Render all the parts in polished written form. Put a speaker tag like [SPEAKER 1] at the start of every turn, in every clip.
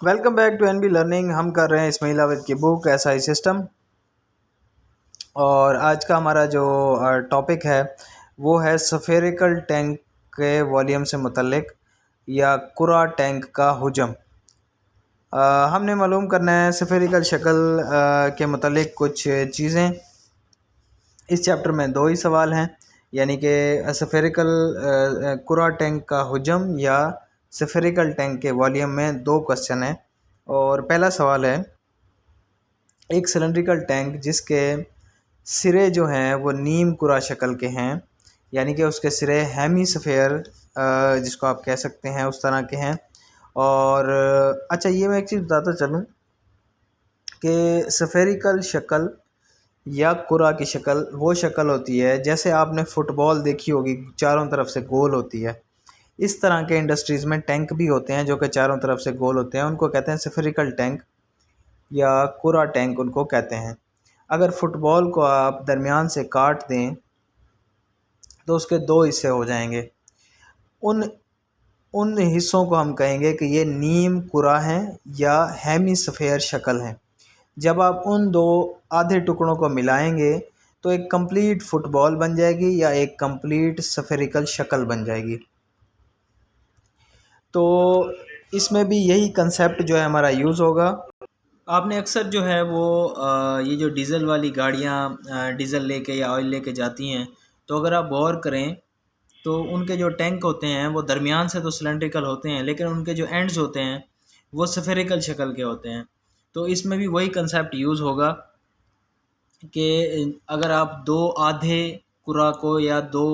[SPEAKER 1] Welcome back to NB learning. हम कर रहे हैं इसमाइल आविद की बुक एसआई सिस्टम। और आज का हमारा जो टॉपिक है वो है सफ़ेरिकल टैंक के वॉल्यूम से मुतल्लिक या कुरा टैंक का हुजम। हमने मालूम करना है सफ़ेरिकल शक्ल के मुतल्लिक कुछ चीज़ें। इस चैप्टर में दो ही सवाल हैं, यानी कि सफ़ेरिकल कुरा टैंक का हुजम या सफ़ेरिकल टैंक के वॉल्यूम में दो क्वेश्चन हैं। और पहला सवाल है, एक सिलेंड्रिकल टैंक जिसके सिरे जो हैं वो नीम कुरा शक्ल के हैं, यानी कि उसके सिरे हेमीस्फेयर जिसको आप कह सकते हैं उस तरह के हैं। और अच्छा, ये मैं एक चीज़ बताता चलूँ कि सफ़ेरिकल शक्ल या कुरा की शक्ल वो शक्ल होती है जैसे आपने फ़ुटबॉल देखी होगी, चारों तरफ से गोल होती है। इस तरह के इंडस्ट्रीज़ में टैंक भी होते हैं जो कि चारों तरफ से गोल होते हैं, उनको कहते हैं सफ़ेरिकल टैंक या कुरा टैंक उनको कहते हैं। अगर फ़ुटबॉल को आप दरमियान से काट दें तो उसके दो हिस्से हो जाएंगे। उन उन हिस्सों को हम कहेंगे कि ये नीम कुरा हैं या हेमीस्फेयर शक्ल हैं। जब आप उन दो आधे टुकड़ों को मिलाएंगे तो एक कंप्लीट फुटबॉल बन जाएगी या एक कंप्लीट सफ़ेरिकल शक्ल बन जाएगी। तो इसमें भी यही कंसेप्ट जो है हमारा यूज़ होगा। आपने अक्सर जो है वो ये जो डीज़ल वाली गाड़ियाँ डीज़ल लेके या ऑयल लेके जाती हैं, तो अगर आप गौर करें तो उनके जो टैंक होते हैं वो दरमियान से तो सिलेंड्रिकल होते हैं, लेकिन उनके जो एंड्स होते हैं वो सफ़ेरिकल शक्ल के होते हैं। तो इसमें भी वही कंसेप्ट यूज़ होगा कि अगर आप दो आधे कुरा को या दो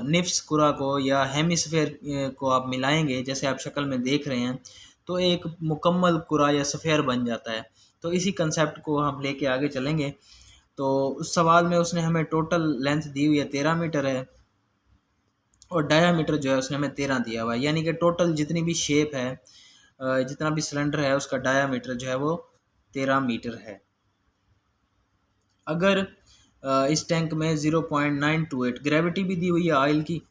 [SPEAKER 1] निफ्स कुरा को या हेमिस्फेयर को आप मिलाएंगे, जैसे आप शक्ल में देख रहे हैं, तो एक मुकम्मल कुरा या सफ़ेयर बन जाता है। तो इसी कंसेप्ट को हम लेके आगे चलेंगे। तो उस सवाल में उसने हमें टोटल लेंथ दी हुई है 13 मीटर है और डायामीटर जो है उसने हमें 13 दिया हुआ है, यानी कि टोटल जितनी भी शेप है, जितना भी सिलेंडर है, उसका डायामीटर जो है वो 13 मीटर है। अगर इस टैंक में 0.928 ग्रेविटी भी दी हुई है ऑयल की,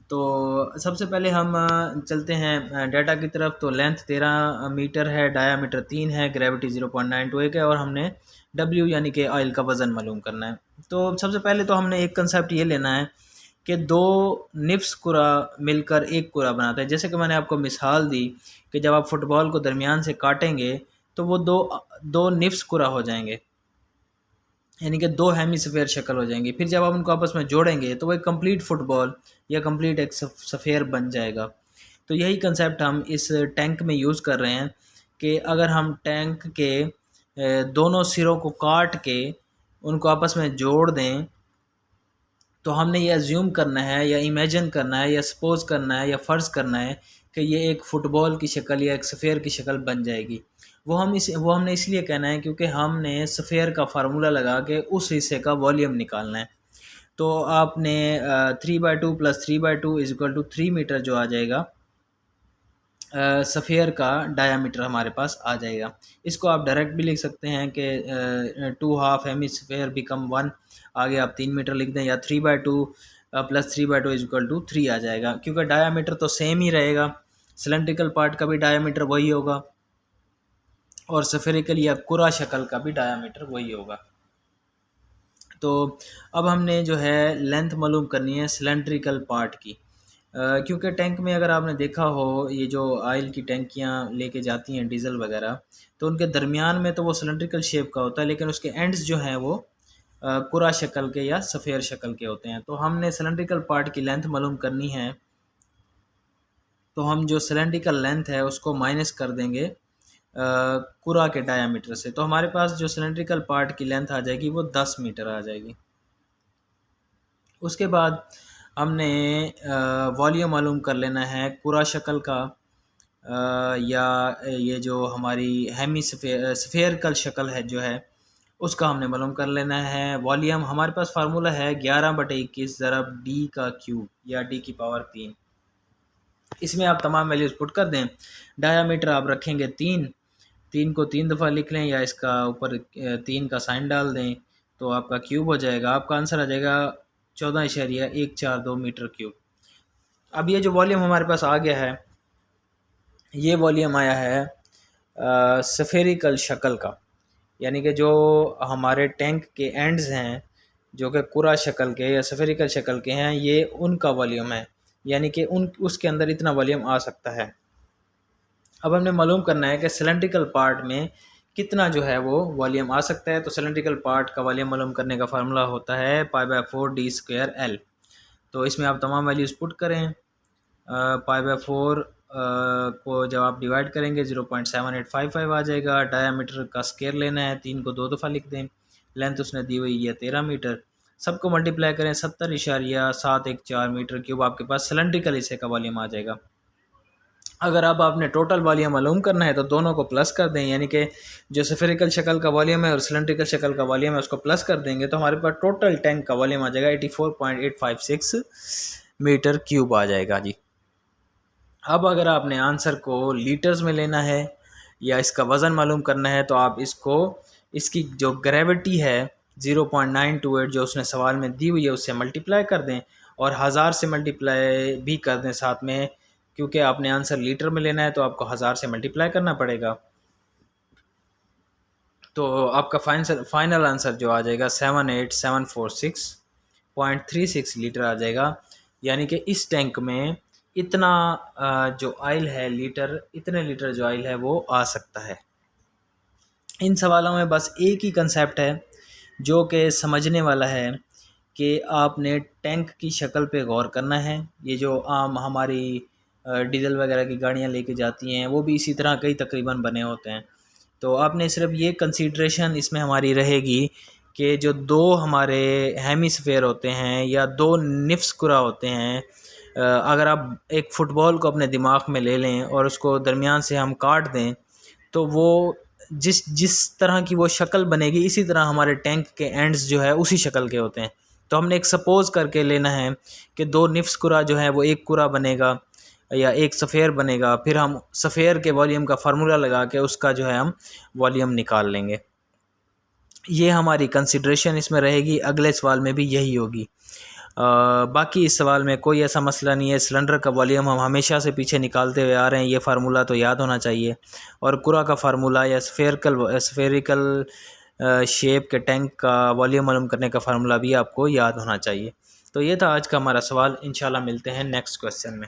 [SPEAKER 1] तो सबसे पहले हम चलते हैं डाटा की तरफ। तो लेंथ 13 मीटर है, डायामीटर 3 है, ग्रेविटी 0.928 है और हमने डब्ल्यू यानी कि ऑयल का वज़न मालूम करना है। तो सबसे पहले तो हमने एक कंसेप्ट ये लेना है कि दो निफ्स कुरा मिलकर एक कुरा बनाता है। जैसे कि मैंने आपको मिसाल दी कि जब आप फुटबॉल को दरमियान से काटेंगे तो वो दो दो निफ्स कुरा हो जाएंगे, यानी कि दो हेमिस्फेयर शक्ल हो जाएंगी। फिर जब आप उनको आपस में जोड़ेंगे तो वो एक कंप्लीट फुटबॉल या कंप्लीट एक सफ़ेयर बन जाएगा। तो यही कंसेप्ट हम इस टैंक में यूज़ कर रहे हैं कि अगर हम टैंक के दोनों सिरों को काट के उनको आपस में जोड़ दें, तो हमने ये अज्यूम करना है या इमेजिन करना है या सपोज़ करना है या फ़र्ज़ करना है कि ये एक फ़ुटबॉल की शक्ल या एक सफ़ेयर की शक्ल बन जाएगी। वो हमने इसलिए कहना है क्योंकि हमने सफ़ेयर का फार्मूला लगा के उस हिस्से का वॉल्यूम निकालना है। तो आपने 3/2 + 3/2 = 3 मीटर जो आ जाएगा, सफ़ेयर का डायामीटर हमारे पास आ जाएगा। इसको आप डायरेक्ट भी लिख सकते हैं कि 2 हाफ हेमिस्फेयर बिकम 1, आगे आप 3 मीटर लिख दें, या 3/2 + 3/2 = 3 आ जाएगा, क्योंकि डायामीटर तो सेम ही रहेगा। सिलेंड्रिकल पार्ट का भी डायामीटर वही होगा और सफ़ेरिकल या कुरा शक्ल का भी डायामीटर वही होगा। तो अब हमने जो है लेंथ मालूम करनी है सिलेंड्रिकल पार्ट की, क्योंकि टैंक में अगर आपने देखा हो ये जो ऑयल की टैंकियाँ लेके जाती हैं डीज़ल वगैरह, तो उनके दरमियान में तो वो सिलेंड्रिकल शेप का होता है, लेकिन उसके एंड्स जो हैं वो कुरा शक्ल के या सफ़ेयर शक्ल के होते हैं। तो हमने सिलेंड्रिकल पार्ट की लेंथ मालूम करनी है, तो हम जो सिलेंड्रिकल लेंथ है उसको माइनस कर देंगे कुरा के डायामीटर से। तो हमारे पास जो सिलेंड्रिकल पार्ट की लेंथ आ जाएगी वो 10 मीटर आ जाएगी। उसके बाद हमने वॉल्यूम मालूम कर लेना है कुरा शक्ल का, या ये जो हमारी सफ़ेरिकल शक्ल है जो है उसका हमने मालूम कर लेना है वॉल्यूम। हमारे पास फार्मूला है 11/21 ज़रब डी का क्यूब या डी की पावर 3। इसमें आप तमाम वैल्यूज़ पुट कर दें। डायामीटर आप रखेंगे 3 को 3 दफ़ा लिख लें या इसका ऊपर 3 का साइन डाल दें, तो आपका क्यूब हो जाएगा। आपका आंसर आ जाएगा 14.142 मीटर क्यूब। अब ये जो वॉल्यूम हमारे पास आ गया है, ये वॉल्यूम आया है स्फेरिकल शक्ल का, यानी कि जो हमारे टैंक के एंड्स हैं जो कि कुरा शक्ल के या स्फेरिकल शक्ल के हैं, ये उनका वॉल्यूम है, यानी कि उसके अंदर इतना वॉल्यूम आ सकता है। अब हमने मालूम करना है कि सिलेंड्रिकल पार्ट में कितना जो है वो वॉल्यूम आ सकता है। तो सिलेंड्रिकल पार्ट का वॉल्यूम मालूम करने का फार्मूला होता है π/4d²L। तो इसमें आप तमाम वैल्यूज़ पुट करें। π/4 को जब आप डिवाइड करेंगे 0.7855 आ जाएगा। डायामीटर का स्केयर लेना है, 3 को 2 दफ़ा लिख दें। लेंथ उसने दी हुई है 13 मीटर। सबको मल्टीप्लाई करें 70.714 मीटर क्यूब, आपके पास सिलेंड्रिकल हिस्से का वॉल्यूम आ जाएगा। अगर अब आपने टोटल वॉल्यूम मालूम करना है तो दोनों को प्लस कर दें, यानी कि जो स्फेरिकल शक्ल का वॉल्यूम है और सिलेंड्रिकल शक्ल का वॉल्यूम है उसको प्लस कर देंगे तो हमारे पास टोटल टैंक का वॉल्यूम आ जाएगा 84.856 मीटर क्यूब आ जाएगा जी। अब अगर आपने आंसर को लीटर्स में लेना है या इसका वज़न मालूम करना है तो आप इसकी जो ग्रेविटी है 0.928 जो उसने सवाल में दी हुई है उससे मल्टीप्लाई कर दें और 1000 से मल्टीप्लाई भी कर दें साथ में, क्योंकि आपने आंसर लीटर में लेना है तो आपको 1000 से मल्टीप्लाई करना पड़ेगा। तो आपका फाइनल आंसर जो आ जाएगा 78746.36 लीटर आ जाएगा। यानी कि इस टैंक में इतना जो ऑयल है इतने लीटर जो ऑयल है वो आ सकता है। इन सवालों में बस एक ही कंसेप्ट है जो कि समझने वाला है कि आपने टैंक की शक्ल पे गौर करना है। ये जो आम हमारी डीजल वगैरह की गाड़ियाँ लेके जाती हैं वो भी इसी तरह कई तकरीबन बने होते हैं। तो आपने सिर्फ ये कंसीडरेशन इसमें हमारी रहेगी कि जो दो हमारे हेमिस्फेयर होते हैं या दो निफ्स कुरा होते हैं, अगर आप एक फ़ुटबॉल को अपने दिमाग में ले लें और उसको दरमियान से हम काट दें तो वो जिस जिस तरह की वो शक्ल बनेगी इसी तरह हमारे टैंक के एंड्स जो है उसी शक्ल के होते हैं। तो हमने एक सपोज़ करके लेना है कि दो निफ्स कुरा जो है वो एक कुरा बनेगा या एक सफ़ेयर बनेगा, फिर हम सफ़ेयर के वॉल्यूम का फार्मूला लगा के उसका जो है हम वॉल्यूम निकाल लेंगे। ये हमारी कंसिड्रेशन इसमें रहेगी, अगले सवाल में भी यही होगी। बाकी इस सवाल में कोई ऐसा मसला नहीं है। सिलेंडर का वॉल्यूम हम हमेशा से पीछे निकालते हुए आ रहे हैं, ये फार्मूला तो याद होना चाहिए। और कुरा का फार्मूला या स्फेरिकल शेप के टैंक का वॉल्यूम मालूम करने का फार्मूला भी आपको याद होना चाहिए। तो ये था आज का हमारा सवाल। इंशाल्लाह मिलते हैं नेक्स्ट क्वेश्चन में।